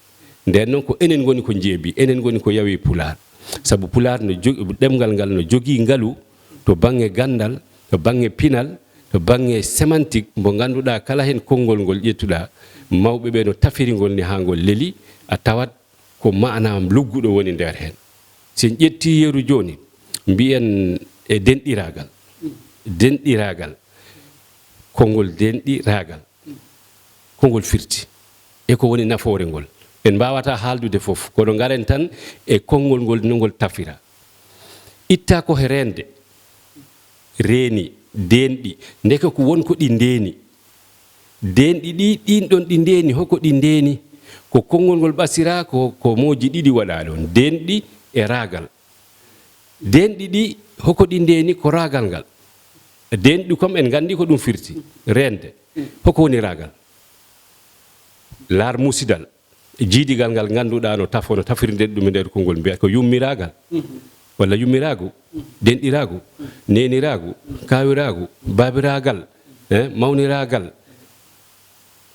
nden noon ko enen goni ko jeebi enen goni ko yawi pular sabu pular no ɗemgal ngal no jogii ngalu to bange gandal to bange pinal to bange sémantique mbo ganduɗa kala hen konngol ngol ƴettuɗa mawɓe ɓe no tafiringol ni ha ngol leeli a tawat ko manam lugguɗo woni nder hen sen ƴetti yeru joni mbiyen e denɗiragal konngol denɗiragal konngol firti e ko woni nafoore ngol en mbawata haaldude fof kono garen tan e konngol ngol no ngol tafira itta ko he rende reeni denɗi ndeke ko wonko ɗi ndeeni denɗi ɗi ɗin ɗon ɗi ndeeni hoko ɗi ndeeni ko konngol ngol ɓasira ko moji ɗiɗi waɗa ɗon denɗi e ragal denɗi ɗi hoko ɗi ndeeni ko ragal ngal denɗi kom en gandi ko ɗum firti rende hoko woni ragal laar musidal jiidigal ngal ganduɗa no tafo no tafirde ɗum e nder konngol mbiya ko yummiragal walla yummiragu denɗiragu neniragu kawiragu babiragal mawniragal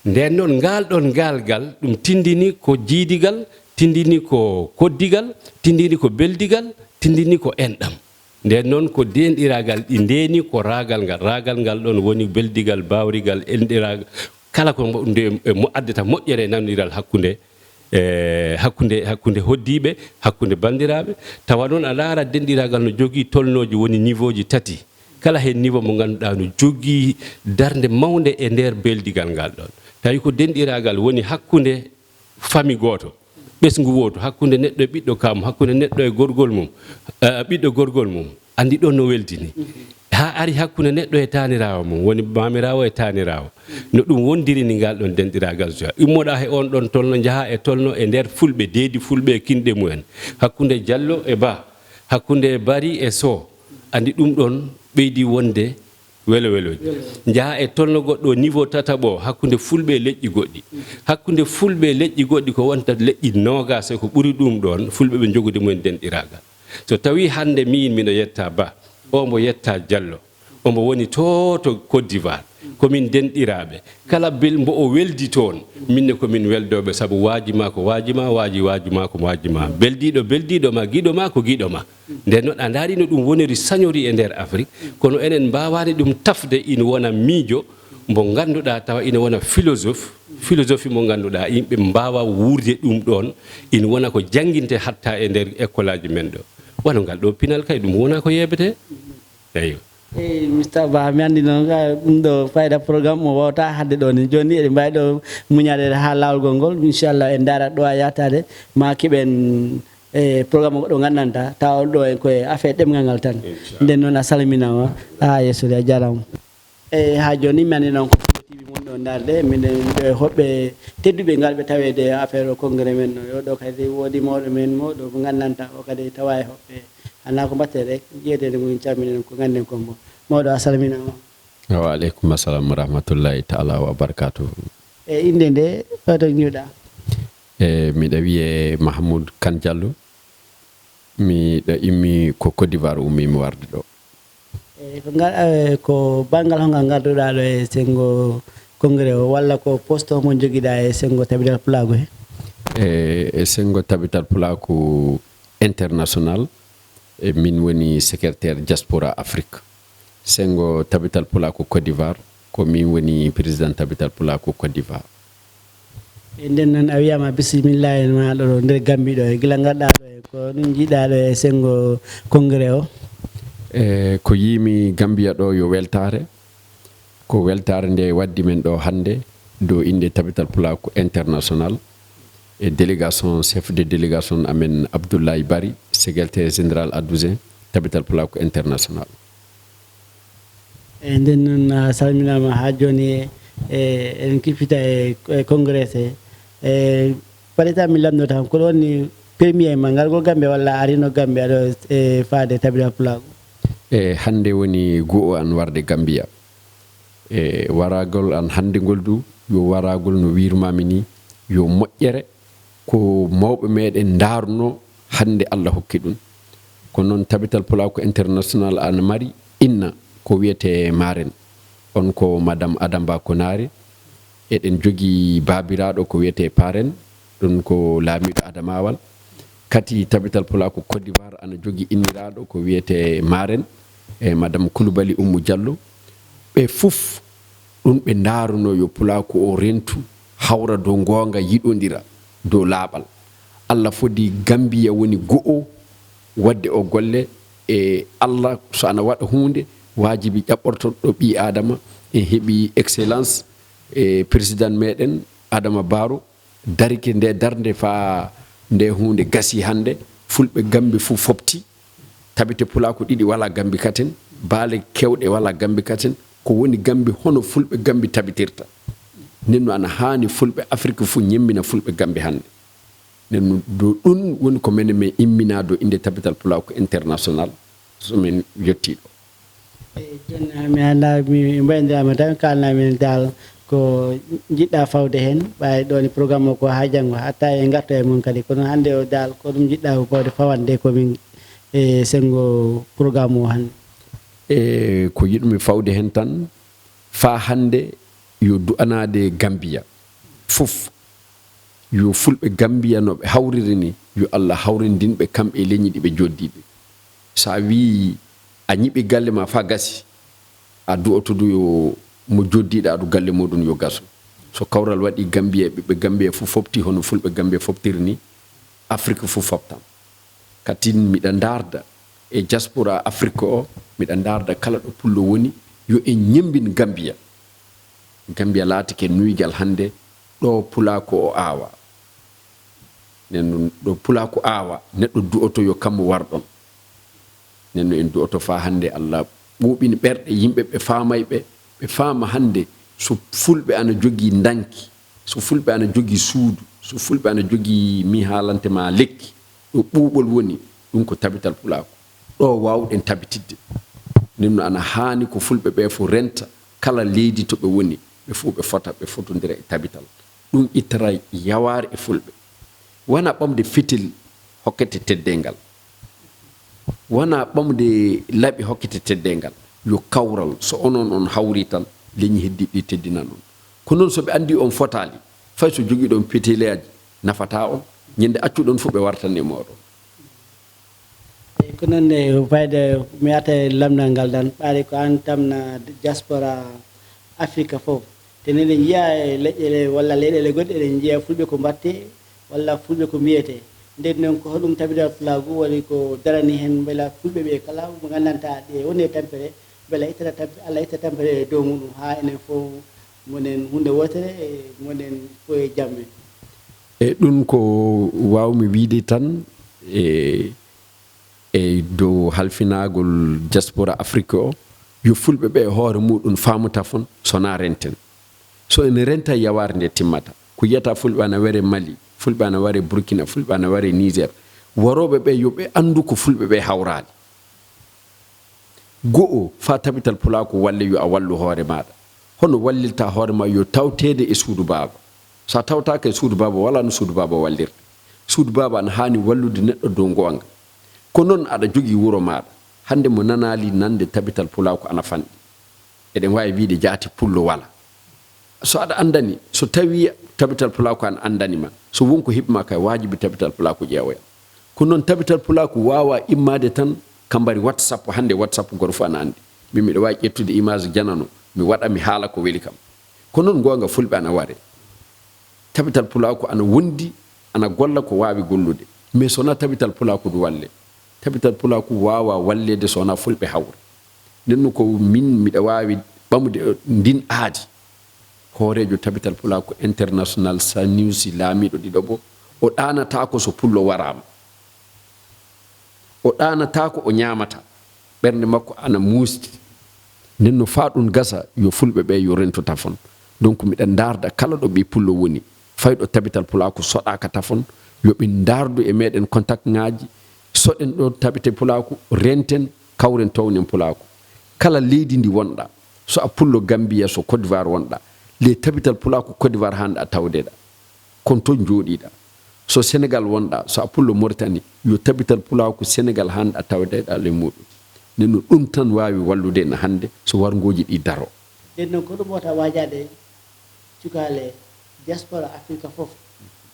nden noon ngal ɗon ngalgal ɗum tindini ko jiidigal tindini ko koddigal tindini ko beldigal tindini ko enɗam nden noon ko denɗiragal ɗi ndeeni ko ragal ngal ɗon woni beldigal bawrigal enɗiragal kala ko mo addata moƴƴere nanodiral hakkunde hoddiɓe hakkunde bandiraɓe tawa noon a laara denɗiragal no jogii tolnoji woni niveau ji tati kala hen niveau mo ganduɗa no jogii darde mawde e nder beldigal ngal ɗon tawi ko denɗiragal woni hakkunde famille goto ɓesgu woto hakkunde neɗɗo e ɓiɗɗo kam hakkunde neɗɗo e gorgol mum ɓiɗɗo gorgol mum andi ɗon no weldini ha ari hakkunde neɗɗo e tanirawo mum woni mamirawo e tanirawo no ɗum wondiri ni ngal ɗon denɗiragal joya immoɗa he on ɗon tolno jaaha e tolno e nder fulɓe deedi fulɓe e kinɗe mumen hakkunde diallo e ba hakkunde bari e so andi ɗum ɗon ɓeydi wonde weloji jaaha e tolno goɗɗo niveau tataɓo hakkunde fulɓe e leƴƴi goɗɗi hakkunde fulɓe e leƴƴi goɗɗi ko wonta leƴƴi nogas ko ɓuri ɗum ɗon fulɓe ɓe jogude mumen denɗiragal so tawi hande min miɗo yetta ba o mo yetta diallo omo woni to Côte d'Ivoire komin denɗiraɓe kala mbo o weldi toon minne komin weldoɓe saabu waajima ko waajima waajima ko waajima beldiɗo ma giɗo ma ko giɗo ma nden noon a daari no ɗum woniri sañori e nder Afrique kono enen mbawani ɗum tafde ina wona miijo mbo ganduɗa tawa ina wona philosophie mo ganduɗa yimɓe mbawa wuurde ɗum ɗon ina wona ko jangguinte hatta e nder école aji men ɗo wano ngal ɗo pinal kay ɗum wona ko yebete eyo Mr. Ba mi andi noon ɗum ɗo fayida programme mo wawata hadde ɗo ni joni eɗen mbawi ɗo muñade ha lawol ngol inchallah en darat ɗo a yatade ma keɓen programme goɗɗo gandanta tawa ɗo en koye affaire ɗemgal ngal tan nden noon a salminama ha yettode a jarama ha joni mi andi noon ko TV mon ɗo darde minen hoɓɓe tedduɓe ngalɓe tawede affaire o congrès men no yo ɗo kadi woodi mawɗo men moɗo ko gandanta o kadi tawa e hoɓɓe ana ko mbatte rek jeetede mumen calminen ko ganden kon bo mawɗo a salminama wa aleykum assalam wa rahmatullahi taala wa barakatuh inde nde ɗo ñuɗa miɗa wiye Mahamoud Kane Diallo miɗo immi ko Côte d'Ivoire ummimi warde ɗo ko banggal hongal garduɗa ɗo e sengo congrès o walla ko poste mo joguiɗa e sengo tabital pulaku e sengo tabital pulaku international e min woni secrétaire diaspora Afrique sengo tabital pulaku Côte d'Ivoire ko min woni président tabital pulaku Côte d'Ivoire nden noon a wiyama bisimillahi maɗo ɗo nder Gambie ɗo e gila garɗa ɗo e ko ɗum jiiɗa ɗo e sengo congrès o ko yimi Gambia ɗo yo weltare ko weltare nde waddi men ɗo hande do inde tabital pulaku international e délégation chef de délégation amen Abdoulaye Bari secrétaire général adjoint tabital pulaku international nden noon salminama ha joni en kippita e congrès e parita mi lamdo tan ko ɗon ni premier ma ngargol Gambia walla arino Gambia ɗo e faade tabital pulaku hande woni go'o an warde Gambia waragol an hande ngol du yo waragol no wirmami ni yo moƴƴere ko mawɓe meɗen darno hande Allah hokki ɗum ko noon tabital pulaku international an mari inna ko wiyete maren on ko madame Adamba Konare eɗen jogui babiraɗo ko wiyete paren ɗum ko laamiɗo Adamawal kati tabital pulaku Côte d'Ivoire ana jogui inniraɗo ko wiyete maren e madame Koulibaly Oumou Diallo ɓe fof ɗum ɓe daruno yo pulaku o rentu hawra dow gonga yiɗodira dow laaɓal Allah fodi Gambia woni go'o wadde o golle e Allah so ana waɗa hunde wajibi ƴaɓɓorto ɗo ɓi adama e heeɓi excellence e président meɗen Adama Barrow darike nde darde fa nde hunde gasi hande fulɓe Gambie fu fopti tabite pulaku ɗiɗi wala Gambie katen baale kewɗe wala Gambie katen ko woni Gambie hono fulɓe Gambie tabitirta nenno ana hani fulɓe Afrique fu ñemmina fulɓe Gambie hande nenno do ɗum woni ko menen men immina do inde tabital pulaku international somin yettiɗo joni mi anda mi mbaydirama tan kalnamin dal ko jiɗɗa fawde hen ɓawi ɗon programme o ko ha janggo hatta e garta e mum kadi kono hande o dal ko ɗum jiɗɗa ko fawde fawande komin e sengo programme o hande ko yiɗumi fawde hen tan fa hande yo du'anade Gambia fof yo fulɓe Gambia no ɓe hawriri ni yo Allah hawrindinɓe kamɓe leñi ɗi ɓe joddiɓe sa wi a ñiɓi galle ma fa gasi a du'otodu yo mo joddiɗa ɗo galle muɗum yo gaso so kawral waɗi Gambia ɓiɓɓe Gambia fu fofti hono fulɓe Gambia foftiri ni Afrique fu foftam kati miɗa darda e diaspora Afrique o miɗa darda kala ɗo pullo woni yo en ñembin Gambia Gambia laatike nuygal hande ɗo pulaku o awa nen ɗo pulaku awa neɗɗo du'oto yo kammo warɗon nenno en du'oto fa hande Allah ɓuuɓini ɓerɗe yimɓe ɓe famayɓe ɓe faama hande so fulɓe ana jogii danki so fulɓe ana jogii suudu so fulɓe ana jogii mi haalantema lekki ɗo ɓuuɓol woni ɗum ko tabital pulaku ɗo wawɗen tabitidde nenno ana haani ko fulɓe ɓe fo renta kala leydi to ɓe woni ɓe fo ɓe fota ɓe fotodira e tabital ɗum ittara yaware e fulɓe wona ɓamde fitil hokkete teddengal wona ɓamde laaɓi hokkete teddengal yo kawral so onon on hawri tan leñi heddiɗi teddina non ko non so ɓe andi on fotali fay so jogui ɗon pétéléaji nafata on ñande accuɗon fu ɓe wartanne moɗon ko noon ne fayde mi ata lamdal ngal dan ɓaari ko an tamna diaspora afrique fof tene eɗen jiiya e leƴƴele walla leyɗele goɗɗe eɗen jiiya fulɓe ko mbatte walla fulɓe ko mbiyete nden noon ko hoɗum tabidal pulagu woni ko darani hen beela fulɓe ɓe kala mo gandanta ɗe woni e tampere beela Allah itta tampere e dow muɗum ha enen fof monen hunde wotere e monen fo e jamme e ɗum ko wawmi wiide tan e dow halfinagol diaspora afrique o yo fulɓe ɓe hoore muɗum famuta fon sona renten so ene renta yaware nde timmata ko yiyata fulɓe ana ware Mali fulɓe ana ware Burkina fulɓe ana ware Niger waroɓe ɓe yoɓe andu ko fulɓe ɓe hawrali go'o fa tabital pulako walle yo a wallu hoore maɗa hono wallilta hoore ma yo tawtede e suudu baba sa tawtaka e suudu baba wala no suudu baba wallirde suudu baba ana hani wallude neɗɗo dow gonga ko noon aɗa jogui wuro maɗa hande mo nanali nande tabital pulako ana fanɗi eɗen wawi wiide jaati pullo wala so aɗa andani so tawi tabital pulako an andanima so wonko hiɓma kay wajibi tabital pulako ƴeewoya ko noon tabital pulako wawa immade tan kambari whatsapp hande whatsapp goto fo ana andi min miɗa wawi ƴettude image janano mi waɗa mi haala ko weeli kam ko noon gonga fulɓe ana ware tabital pulako ana wondi ana golla ko wawi gollude mais sona tabital pulako du walle tabital pulako wawa wallede sona fulɓe hawre nenno ko min miɗa wawi ɓamude ndin aadi hoorejo tabital pulako international Sanusi laamiɗo ɗiɗo bo o ɗanata ko so pullo warama o ɗanata ko o ñamata ɓernde makko ana musti nenno fa ɗum gasa yo fulɓe ɓe yo rento tafon donc miɗa darda kala ɗo ɓi pullo woni fayɗo tabital pulako soɗaka tafon yoɓe dardu e meɗen contact ŋaji soɗen ɗo tabite pulako renten kawren townen pulako kala leydi ndi wonɗa so a pullo Gambia so Côte d'Ivoire wonɗa le tabital pulako Côte d'Ivoire hande a tawdeɗa kon toon jooɗiɗa so Sénégal wonɗa so a pullo Mauritanie yo tabital pulako Sénégal hande a tawdeɗa le muɗum nenno ɗum tan wawi wallude en hande so wargoji ɗi daro nden noon ko ɗum wota wajade cukale diaspora afrique fof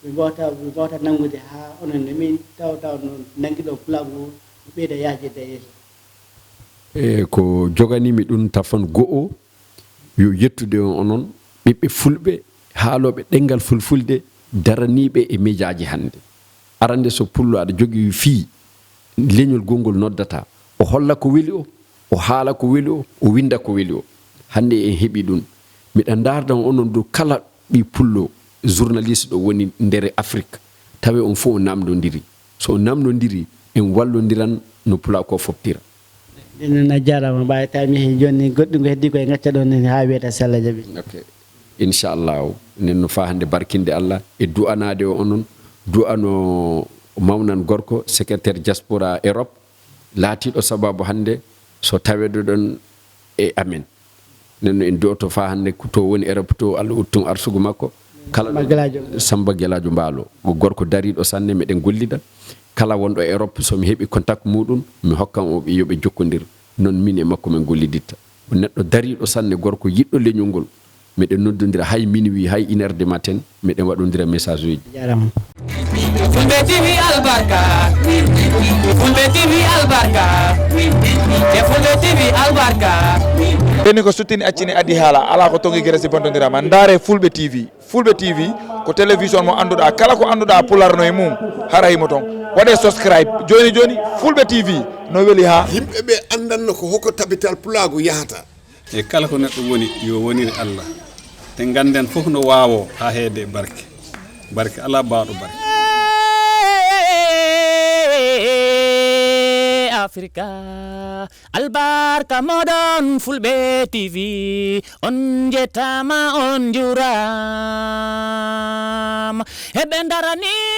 ɓe mbawta nangude ha onon min taw noon nanguiɗo pulagu ɓeyda yajede yeeso e ko joganimi ɗum tafon go'o yo yettude on onon ɓiɓɓe fulɓe haaloɓe ɗengal fulfulde daraniɓe e médiaji hande arande so pullo aɗa jogui fii leñol gongol noddata o holla ko weeli o haala ko weeli o winda ko weeli o hande en heeɓi ɗum miɗa dardan onon dow kala ɓi pullo journaliste ɗo woni ndere Afrique tawi on fof o namdodiri so o namdodiri en wallodiran no pulako foftira ɗinen a jarama ɓawi tami he joni goɗɗum ko heddi koye gacca ɗon ha wiyata so Allah jaaɓi ok inchallahu nenno fa hande barkinde Allah e du'anade o onon du'ano mawnan gorko secrétaire diaspora Europe laatiɗo sababu hande so tawedo ɗon e amen nenno en du'oto fa hande to woni Europe to Allah uttum arsugu makko kala Samba Gueladio Mbaalo gorko dariɗo sanne meɗen gollida kala wonɗo e Europe somi heeɓi contact muɗum mi hokkan o ɓe yoɓe jokkodir non min e makko men golliditta o neɗɗo dariɗo sanne gorko yiɗɗo leñol ngol meɗen noddodira hay minuit hay 1 heure du matin meɗen waɗodira message uji jarama Fulɓe TV albarka Fulɓe TV albarka e Fulɓe TV albarka ɓenni ko suttini accini addi haala ala ko tongi guere si bontodirama ndaare Fulɓe TV ko télévision mo anduɗa kala ko anduɗa pularno e mum hara himo toon waɗe subscribe joni Fulɓe TV no weeli ha yimɓeɓe andanno ko hokko tabital pulago yahata e kala ko neɗɗo woni yo wonire Allah te ganden fof no wawo ha heede barke ala baaɗo barke Africa albarka moɗon Fulɓe TV on jettama on juram heɓe darani